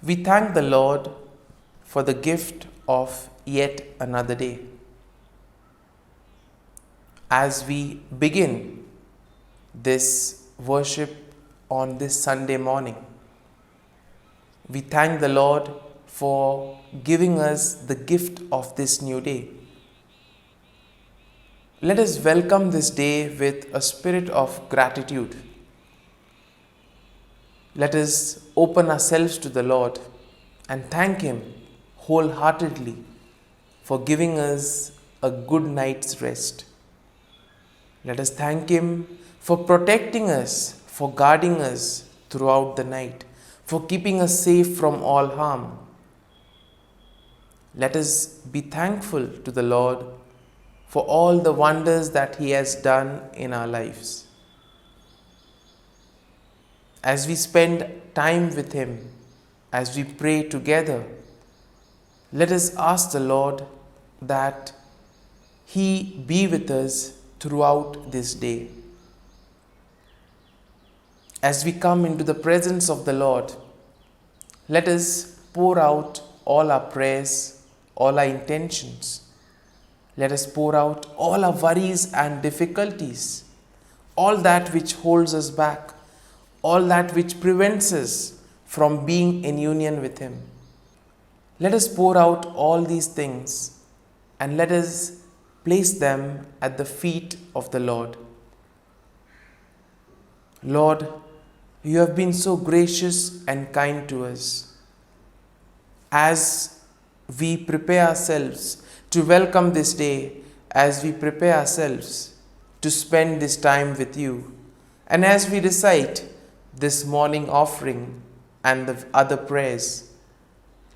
We thank the Lord for the gift of yet another day. As we begin this worship on this Sunday morning, we thank the Lord for giving us the gift of this new day. Let us welcome this day with a spirit of gratitude. Let us open ourselves to the Lord and thank Him wholeheartedly for giving us a good night's rest. Let us thank Him for protecting us, for guarding us throughout the night, for keeping us safe from all harm. Let us be thankful to the Lord for all the wonders that He has done in our lives. As we spend time with Him, as we pray together, let us ask the Lord that He be with us throughout this day. As we come into the presence of the Lord, let us pour out all our prayers, all our intentions. Let us pour out all our worries and difficulties, all that which holds us back, all that which prevents us from being in union with Him. Let us pour out all these things and let us place them at the feet of the Lord. Lord, You have been so gracious and kind to us. As we prepare ourselves to welcome this day, as we prepare ourselves to spend this time with You, and as we recite this morning offering and the other prayers,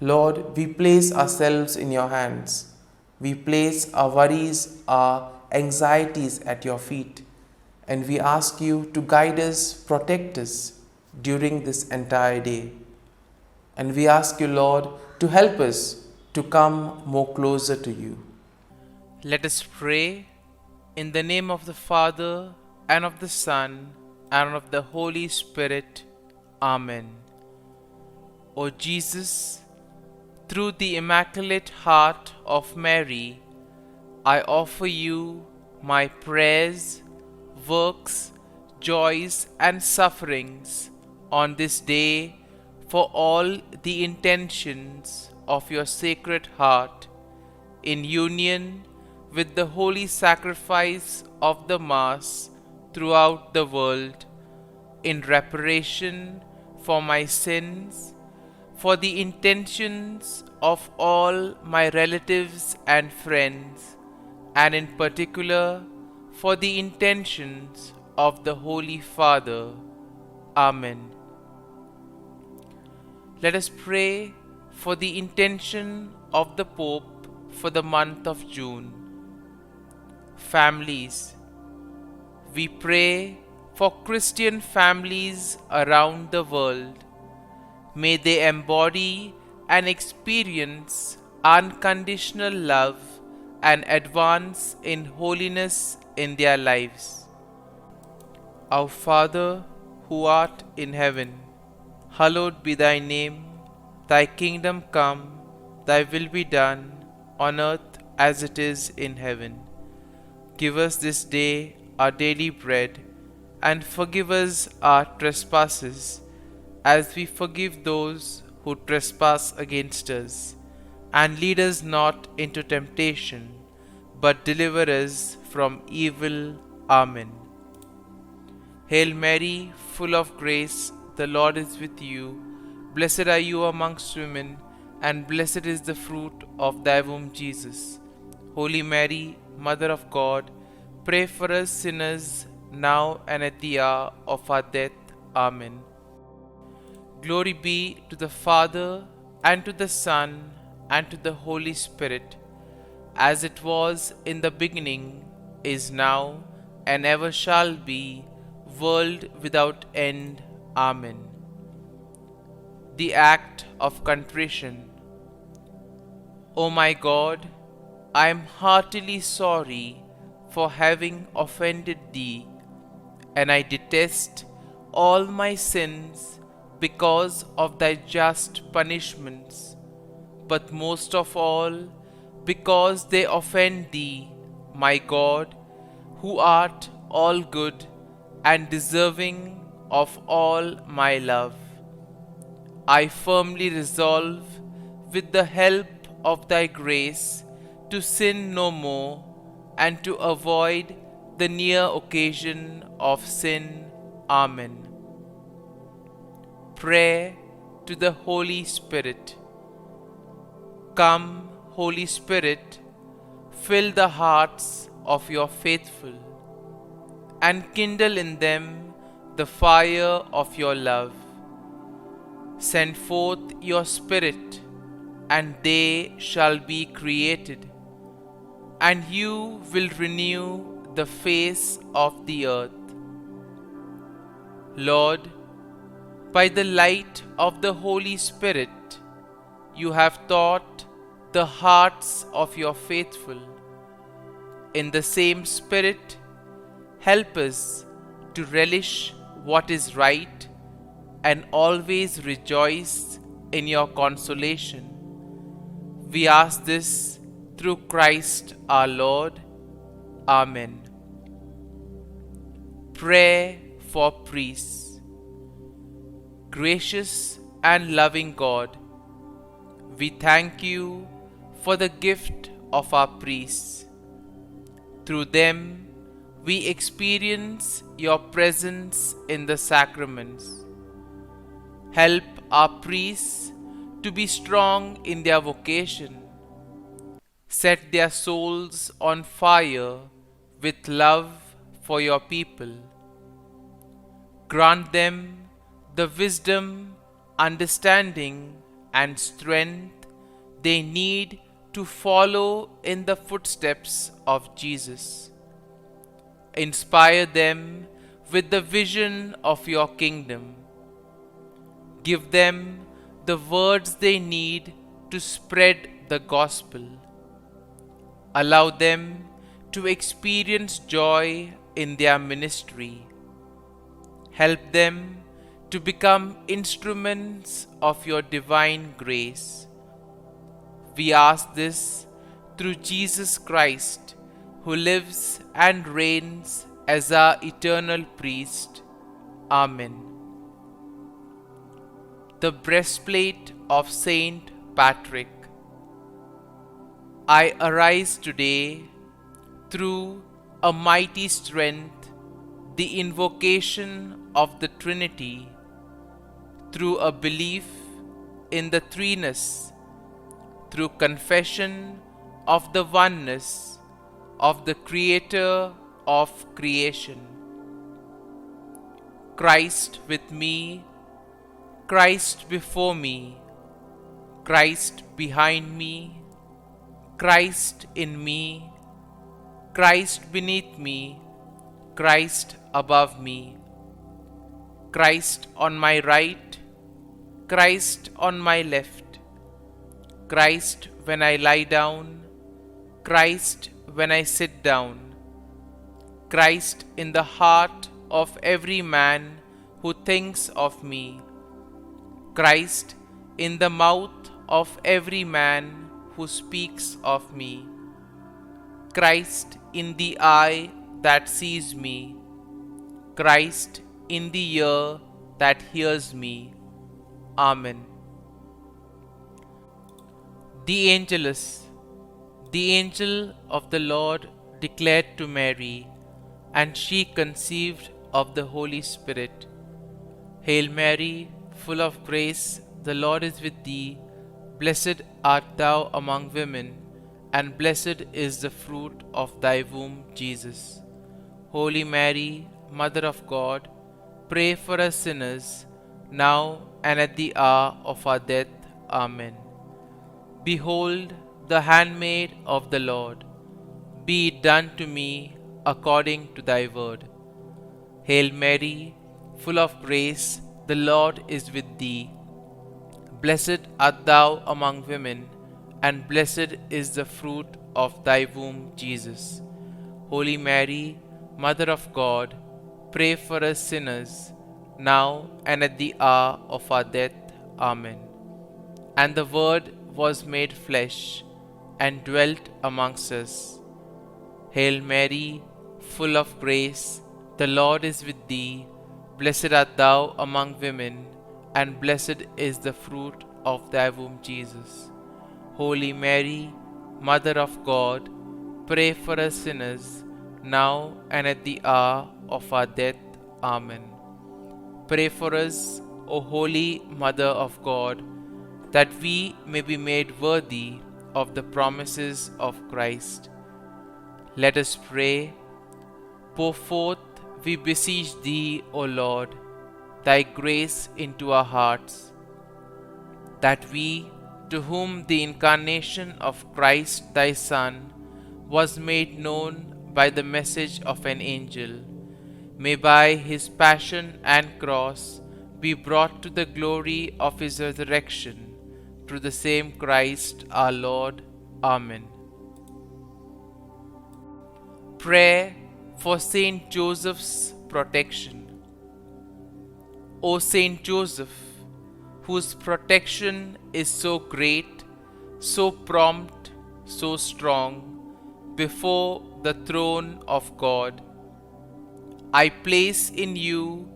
Lord, we place ourselves in Your hands. We place our worries, our anxieties at Your feet, and we ask You to guide us, protect us during this entire day. And we ask You, Lord, to help us to come more closer to You. Let us pray in the name of the Father, and of the Son, and of the Holy Spirit. Amen. O Jesus, through the Immaculate Heart of Mary, I offer You my prayers, works, joys, and sufferings on this day for all the intentions of Your Sacred Heart, in union with the holy sacrifice of the Mass throughout the world, in reparation for my sins, for the intentions of all my relatives and friends, and in particular for the intentions of the Holy Father. Amen. Let us pray for the intention of the Pope for the month of June. Families. We pray for Christian families around the world. May they embody and experience unconditional love and advance in holiness in their lives. Our Father, who art in heaven, hallowed be Thy name. Thy kingdom come, Thy will be done, on earth as it is in heaven. Give us this day our daily bread, and forgive us our trespasses, as we forgive those who trespass against us. And lead us not into temptation, but deliver us from evil. Amen. Hail Mary, full of grace, the Lord is with you. Blessed are you amongst women, and blessed is the fruit of thy womb, Jesus. Holy Mary, Mother of God, pray for us sinners, now and at the hour of our death. Amen. Glory be to the Father, and to the Son, and to the Holy Spirit, as it was in the beginning, is now, and ever shall be, world without end. Amen. The Act of Contrition. O my God, I am heartily sorry for having offended Thee, and I detest all my sins because of thy just punishments, but most of all because they offend thee, my God, who art all good and deserving of all my love. I firmly resolve, with the help of thy grace, to sin no more and to avoid the near occasion of sin. Amen. Prayer to the Holy Spirit. Come, Holy Spirit, fill the hearts of your faithful and kindle in them the fire of your love. Send forth your Spirit, and they shall be created, and you will renew the face of the earth. Lord, by the light of the Holy Spirit, you have taught the hearts of your faithful. In the same Spirit, help us to relish what is right and always rejoice in your consolation. We ask this through Christ our Lord. Amen. Prayer for priests. Gracious and loving God, we thank you for the gift of our priests. Through them, we experience your presence in the sacraments. Help our priests to be strong in their vocation. Set their souls on fire with love for your people. Grant them the wisdom, understanding, and strength they need to follow in the footsteps of Jesus. Inspire them with the vision of your kingdom. Give them the words they need to spread the gospel. Allow them to experience joy in their ministry. Help them to become instruments of your divine grace. We ask this through Jesus Christ, who lives and reigns as our eternal priest. Amen. The breastplate of Saint Patrick. I arise today through a mighty strength, the invocation of the Trinity, through a belief in the threeness, through confession of the oneness of the Creator of creation. Christ with me, Christ before me, Christ behind me, Christ in me, Christ beneath me, Christ above me, Christ on my right, Christ on my left, Christ when I lie down, Christ when I sit down, Christ in the heart of every man who thinks of me, Christ in the mouth of every man who speaks of me, Christ in the eye that sees me, Christ in the ear that hears me. Amen. The Angelus. The angel of the Lord declared to Mary, and she conceived of the Holy Spirit. Hail Mary, full of grace, the Lord is with thee. Blessed art thou among women, and blessed is the fruit of thy womb, Jesus. Holy Mary, Mother of God, pray for us sinners, now and at the hour of our death. Amen. Behold, the handmaid of the Lord. Be it done to me according to thy word. Hail Mary, full of grace, the Lord is with thee. Blessed art thou among women, and blessed is the fruit of thy womb, Jesus. Holy Mary, Mother of God, pray for us sinners, now and at the hour of our death. Amen. And the Word was made flesh and dwelt amongst us. Hail Mary, full of grace, the Lord is with thee. Blessed art thou among women, and blessed is the fruit of thy womb, Jesus. Holy Mary, Mother of God, pray for us sinners, now and at the hour of our death. Amen. Pray for us, O Holy Mother of God, that we may be made worthy of the promises of Christ. Let us pray. Pour forth, we beseech thee, O Lord, thy grace into our hearts, that we, to whom the incarnation of Christ thy Son was made known by the message of an angel, may by his passion and cross be brought to the glory of his resurrection, through the same Christ our Lord. Amen. Prayer for Saint Joseph's protection. O Saint Joseph, whose protection is so great, so prompt, so strong, before the throne of God, I place in you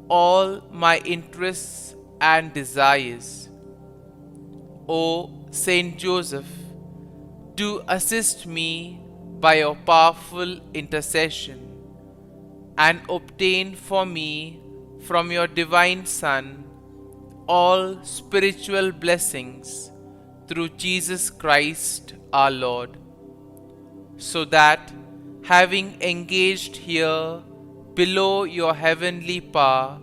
all my interests and desires. O Saint Joseph, do assist me by your powerful intercession, and obtain for me from your divine Son all spiritual blessings through Jesus Christ our Lord, so that, having engaged here below your heavenly power,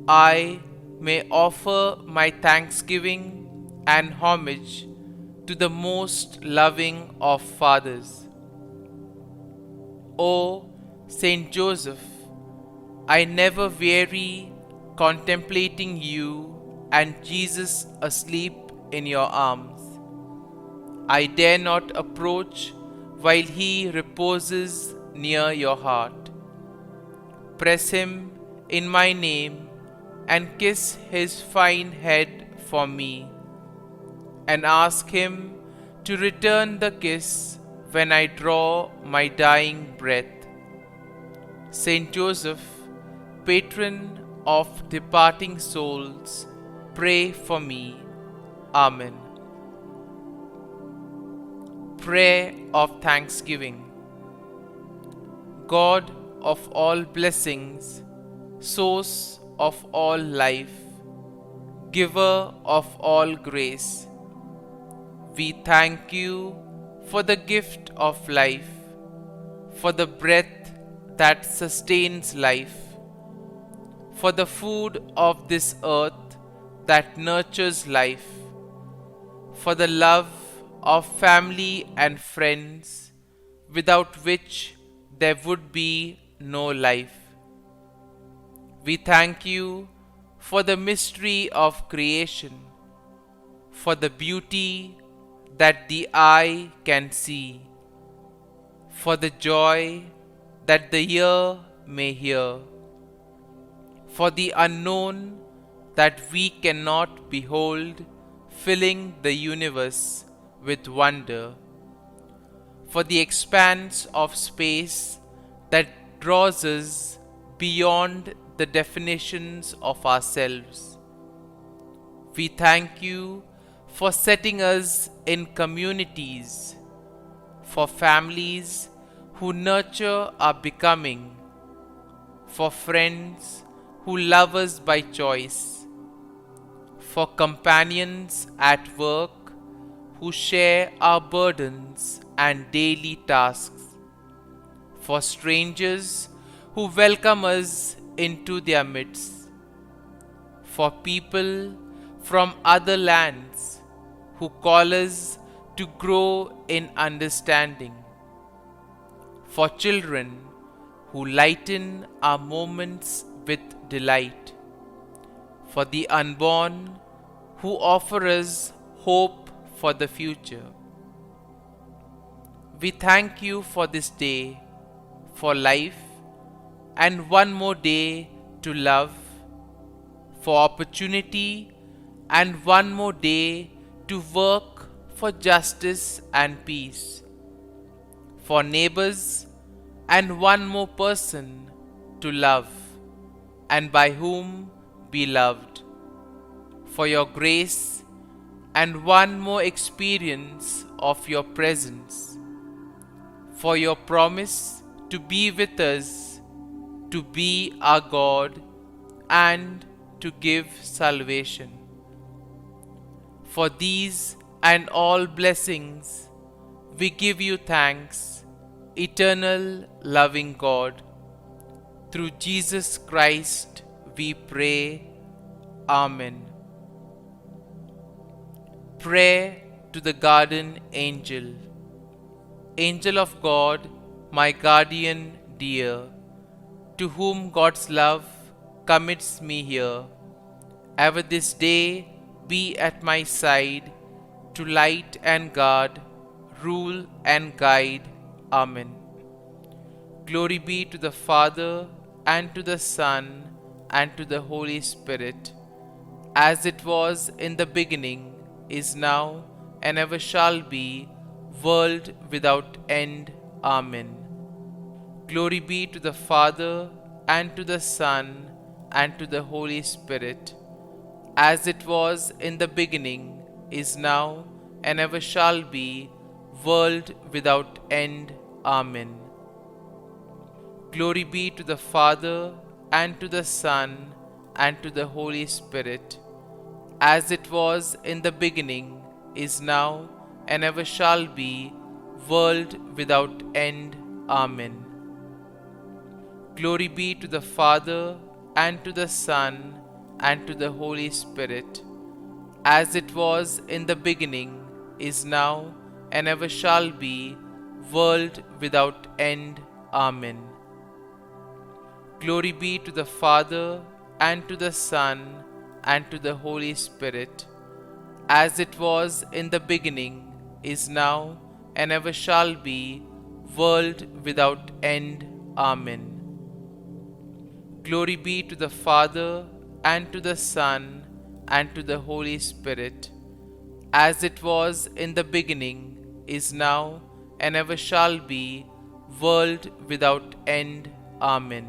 I may offer my thanksgiving and homage to the most loving of fathers. O Saint Joseph, I never weary contemplating you and Jesus asleep in your arms. I dare not approach while he reposes near your heart. Press him in my name and kiss his fine head for me, and ask him to return the kiss when I draw my dying breath. Saint Joseph, patron of departing souls, pray for me. Amen. Prayer of Thanksgiving. God of all blessings, source of all life, giver of all grace, we thank you for the gift of life, for the breath that sustains life, for the food of this earth that nurtures life, for the love of family and friends, without which there would be no life. We thank you for the mystery of creation, for the beauty that the eye can see, for the joy that the ear may hear, for the unknown that we cannot behold, filling the universe with wonder, for the expanse of space that draws us beyond the definitions of ourselves. We thank you for setting us in communities, for families who nurture our becoming, for friends who love us by choice, for companions at work who share our burdens and daily tasks, for strangers who welcome us into their midst, for people from other lands who call us to grow in understanding, for children who lighten our moments with delight, for the unborn who offer us hope for the future. We thank you for this day, for life, and one more day to love, for opportunity and one more day to work for justice and peace, for neighbors and one more person to love and by whom be loved, for your grace and one more experience of your presence, for your promise to be with us, to be our God and to give salvation. For these and all blessings we give you thanks, eternal loving God. Through Jesus Christ we pray. Amen. Prayer to the Guardian Angel. Angel of God, my guardian dear, to whom God's love commits me here, ever this day be at my side, to light and guard, rule and guide. Amen. Glory be to the Father, and to the Son, and to the Holy Spirit, as it was in the beginning, is now, and ever shall be, world without end. Amen. Glory be to the Father, and to the Son, and to the Holy Spirit, as it was in the beginning, is now, and ever shall be, world without end. Amen. Glory be to the Father, and to the Son, and to the Holy Spirit, as it was in the beginning, is now, and ever shall be, world without end. Amen. Glory be to the Father, and to the Son, and to the Holy Spirit, as it was in the beginning, is now, and ever shall be, world without end. Amen. Glory be to the Father, and to the Son, and to the Holy Spirit, as it was in the beginning, is now, and ever shall be, world without end. Amen. Glory be to the Father, and to the Son, and to the Holy Spirit, as it was in the beginning, is now, and ever shall be, world without end. Amen.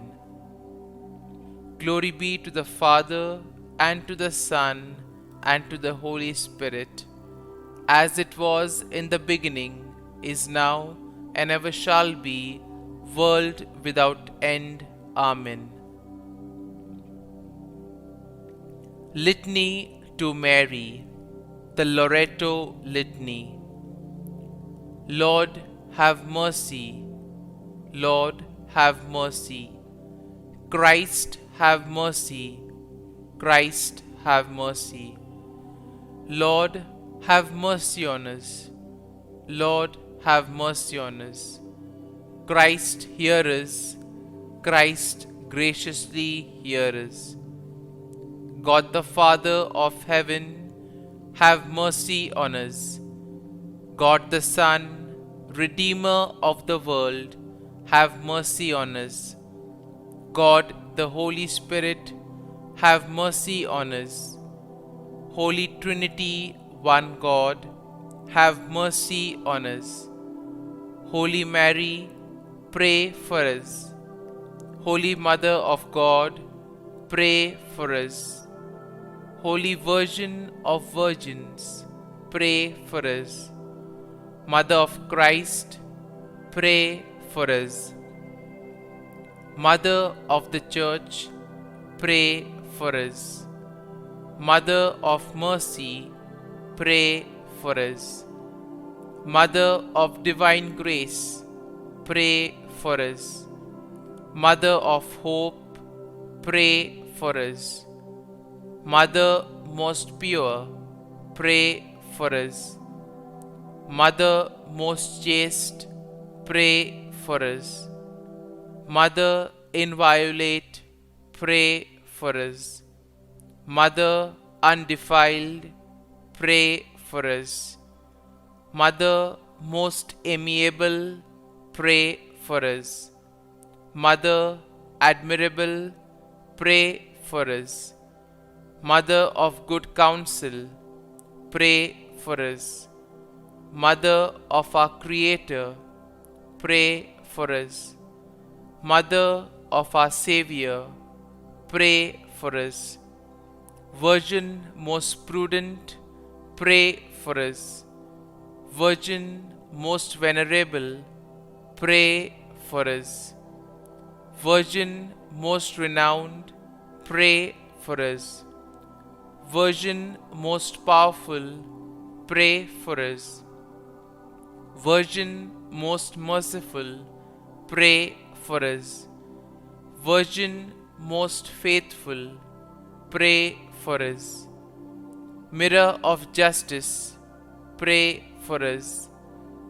Glory be to the Father, and to the Son, and to the Holy Spirit, as it was in the beginning, is now, and ever shall be, world without end. Amen. Litany to Mary, the LORETO Litany. Lord, have mercy. Lord, have mercy. Christ, have mercy. Christ, have mercy. Lord, have mercy on us. Lord, have mercy on us. Christ, hear us. Christ, graciously hear us. God the Father of heaven, have mercy on us. God the Son, Redeemer of the world, have mercy on us. God the Holy Spirit, have mercy on us. Holy Trinity, one God, have mercy on us. Holy Mary, pray for us. Holy Mother of God, pray for us. Holy Virgin of Virgins, pray for us. Mother of Christ, pray for us. Mother of the Church, pray for us. Mother of Mercy, pray for us. Mother of Divine Grace, pray for us. Mother of Hope, pray for us. Mother most pure, pray for us. Mother most chaste, pray for us. Mother inviolate, pray for us. Mother undefiled, pray for us. Mother most amiable, pray for us. Mother admirable, pray for us. Mother of good counsel, pray for us. Mother of our Creator, pray for us. Mother of our Savior, pray for us. Virgin most prudent, pray for us. Virgin most venerable, pray for us. Virgin most renowned, pray for us. Virgin most powerful, pray for us. Virgin most merciful, pray for us. Virgin most faithful, pray for us. Mirror of justice, pray for us.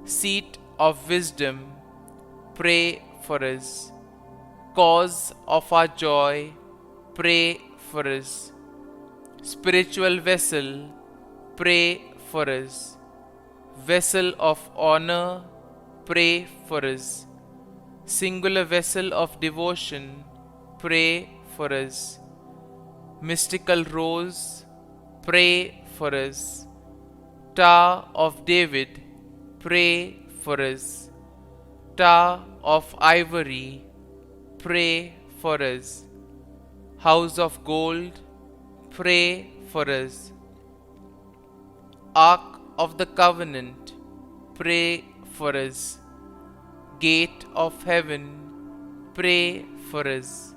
Seat of wisdom, pray for us. Cause of our joy, pray for us. Spiritual vessel, pray for us. Vessel of honor, pray for us. Singular vessel of devotion, pray for us. Mystical rose, pray for us. Tower of David, pray for us. Tower of ivory, pray for us. House of gold, pray for us. Ark of the covenant, pray for us. Gate of heaven, pray for us.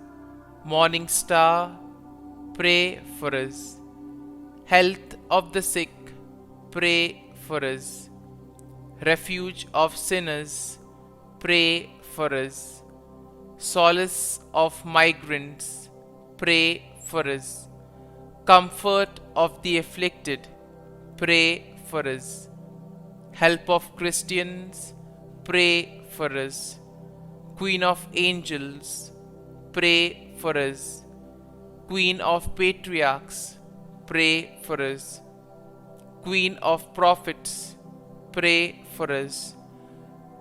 Morning star, pray for us. Health of the sick, pray for us. Refuge of sinners, pray for us. Solace of migrants, pray for us. Comfort of the afflicted, pray for us. Help of Christians, pray for us. Queen of angels, pray for us. Queen of patriarchs, pray for us. Queen of prophets, pray for us.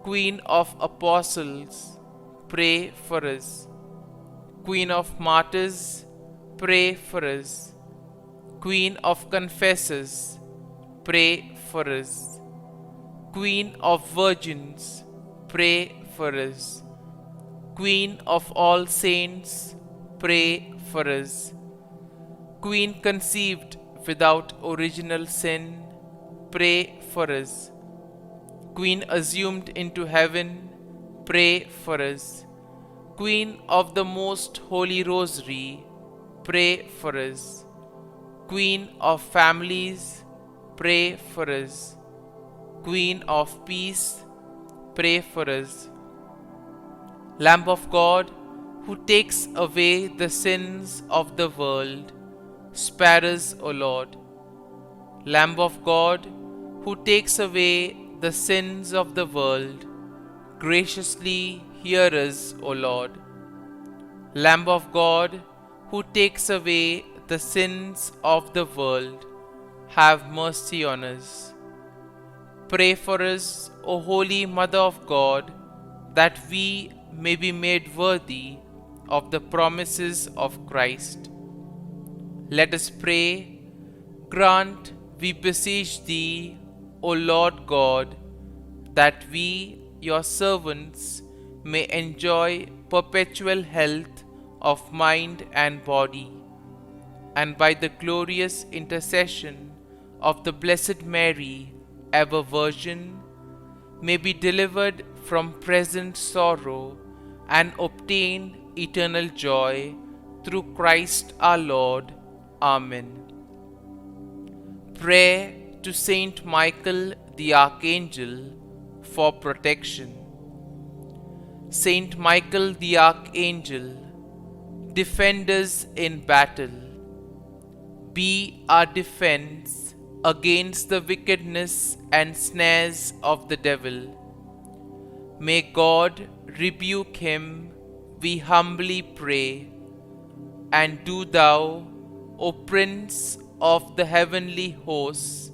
Queen of apostles, pray for us. Queen of martyrs, pray for us. Queen of confessors, pray for us. Queen of virgins, pray for us. Queen of all saints, pray for us. Queen conceived without original sin, pray for us. Queen assumed into heaven, pray for us. Queen of the most holy rosary, pray for us. Queen of families, pray for us. Queen of peace, pray for us. Lamb of God, who takes away the sins of the world, spare us, O Lord. Lamb of God, who takes away the sins of the world, graciously hear us, O Lord. Lamb of God, who takes away the sins of the world, have mercy on us. Pray for us, O Holy Mother of God, that we may be made worthy of the promises of Christ. Let us pray. Grant, we beseech Thee, O Lord God, that we, Your servants, may enjoy perpetual health of mind and body, and by the glorious intercession of the Blessed Mary, ever Virgin, may be delivered from present sorrow and obtain eternal joy through Christ our Lord. Amen. Prayer to Saint Michael the Archangel for protection. Saint Michael the Archangel, defend us in battle. Be our defense against the wickedness and snares of the devil. May God rebuke him, we humbly pray. And do Thou, O Prince of the heavenly hosts,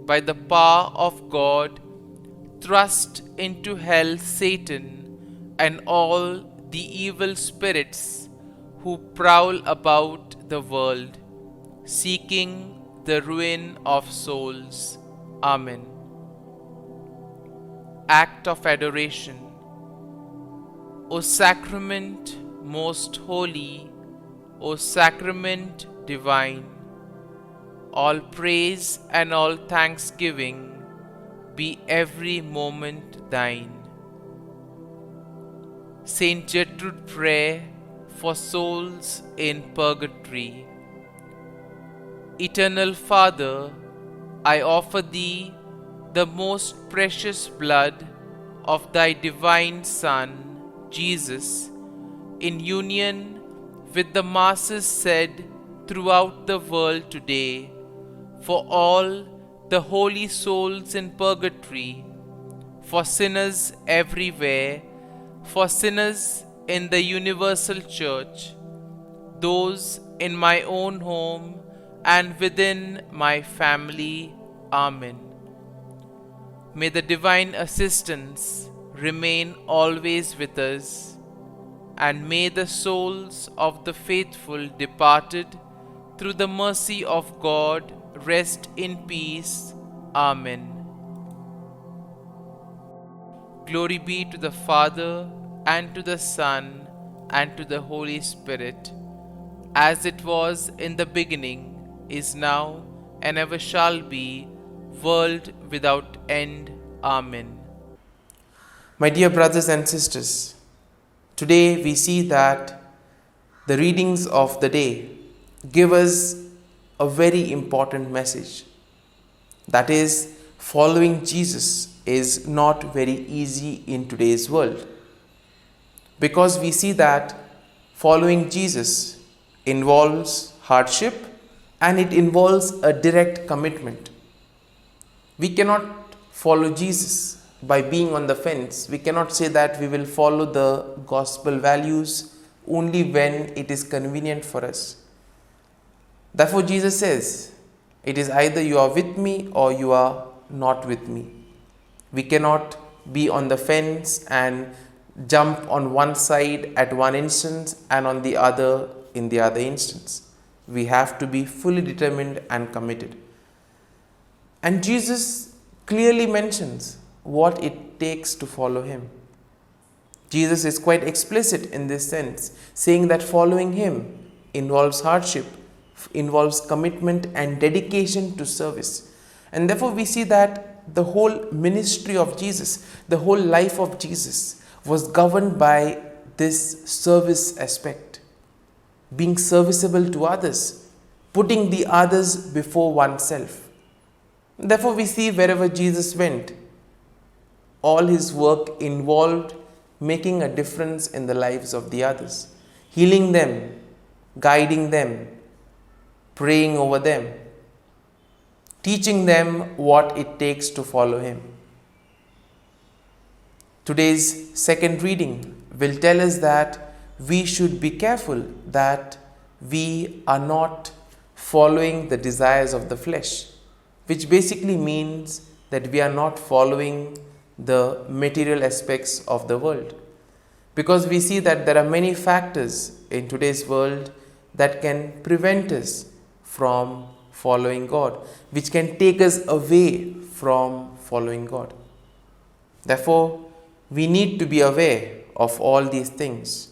by the power of God, thrust into hell Satan and all the evil spirits who prowl about the world, seeking the ruin of souls. Amen. Act of Adoration. O Sacrament most holy, O Sacrament divine, all praise and all thanksgiving be every moment thine. Saint Gertrude prayer for souls in purgatory. Eternal Father, I offer Thee the most precious blood of Thy divine Son, Jesus, in union with the masses said throughout the world today, for all the holy souls in purgatory, for sinners everywhere, for sinners in the universal church, those in my own home and within my family. Amen. May the divine assistance remain always with us, and may the souls of the faithful departed through the mercy of God rest in peace. Amen. Glory be to the Father, and to the Son, and to the Holy Spirit, as it was in the beginning, is now, and ever shall be, world without end. Amen. My dear brothers and sisters, today we see that the readings of the day give us a very important message. That is, following Jesus is not very easy in today's world. Because we see that following Jesus involves hardship and it involves a direct commitment. We cannot follow Jesus by being on the fence. We cannot say that we will follow the gospel values only when it is convenient for us. Therefore, Jesus says, it is either you are with me or you are not with me. We cannot be on the fence and jump on one side at one instance and on the other in the other instance. We have to be fully determined and committed. And Jesus clearly mentions what it takes to follow Him. Jesus is quite explicit in this sense, saying that following Him involves hardship, involves commitment and dedication to service. And therefore we see that the whole ministry of Jesus, the whole life of Jesus was governed by this service aspect. Being serviceable to others, putting the others before oneself. Therefore we see wherever Jesus went, all His work involved making a difference in the lives of the others, healing them, guiding them, praying over them, teaching them what it takes to follow Him. Today's second reading will tell us that we should be careful that we are not following the desires of the flesh, which basically means that we are not following the material aspects of the world. Because we see that there are many factors in today's world that can prevent us from following God, which can take us away from following God. Therefore, we need to be aware of all these things.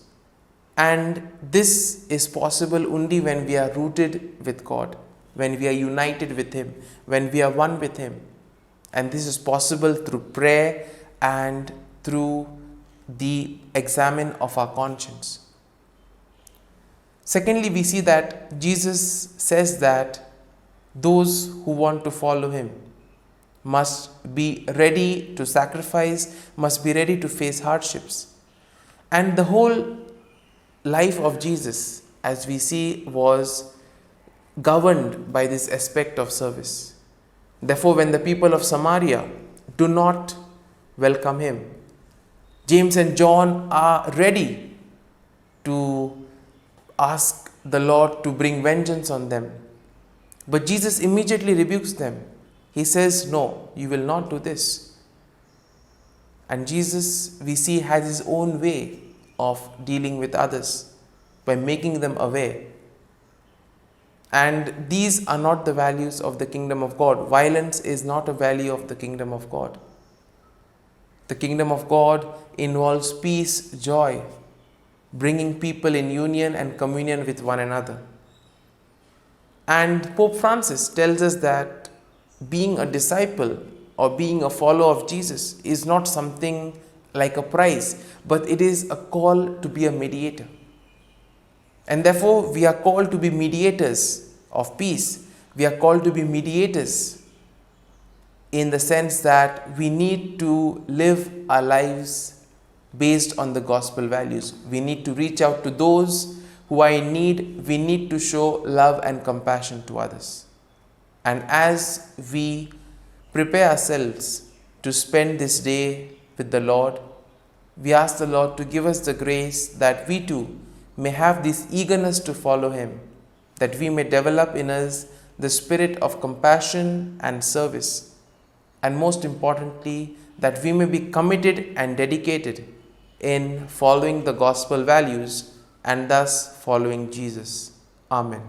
And this is possible only when we are rooted with God, when we are united with Him, when we are one with Him. And this is possible through prayer and through the examine of our conscience. Secondly, we see that Jesus says that those who want to follow Him must be ready to sacrifice, must be ready to face hardships. And the whole life of Jesus, as we see, was governed by this aspect of service. Therefore, when the people of Samaria do not welcome Him, James and John are ready to ask the Lord to bring vengeance on them. But Jesus immediately rebukes them. He says, no, you will not do this. And Jesus, we see, has His own way of dealing with others by making them aware. And these are not the values of the kingdom of God. Violence is not a value of the kingdom of God. The kingdom of God involves peace, joy, bringing people in union and communion with one another. And Pope Francis tells us that being a disciple or being a follower of Jesus is not something like a prize, but it is a call to be a mediator. And therefore, we are called to be mediators of peace. We are called to be mediators in the sense that we need to live our lives based on the gospel values. We need to reach out to those who are in need. We need to show love and compassion to others. And as we prepare ourselves to spend this day with the Lord, we ask the Lord to give us the grace that we too may have this eagerness to follow Him, that we may develop in us the spirit of compassion and service, and most importantly, that we may be committed and dedicated in following the gospel values and thus following Jesus. Amen.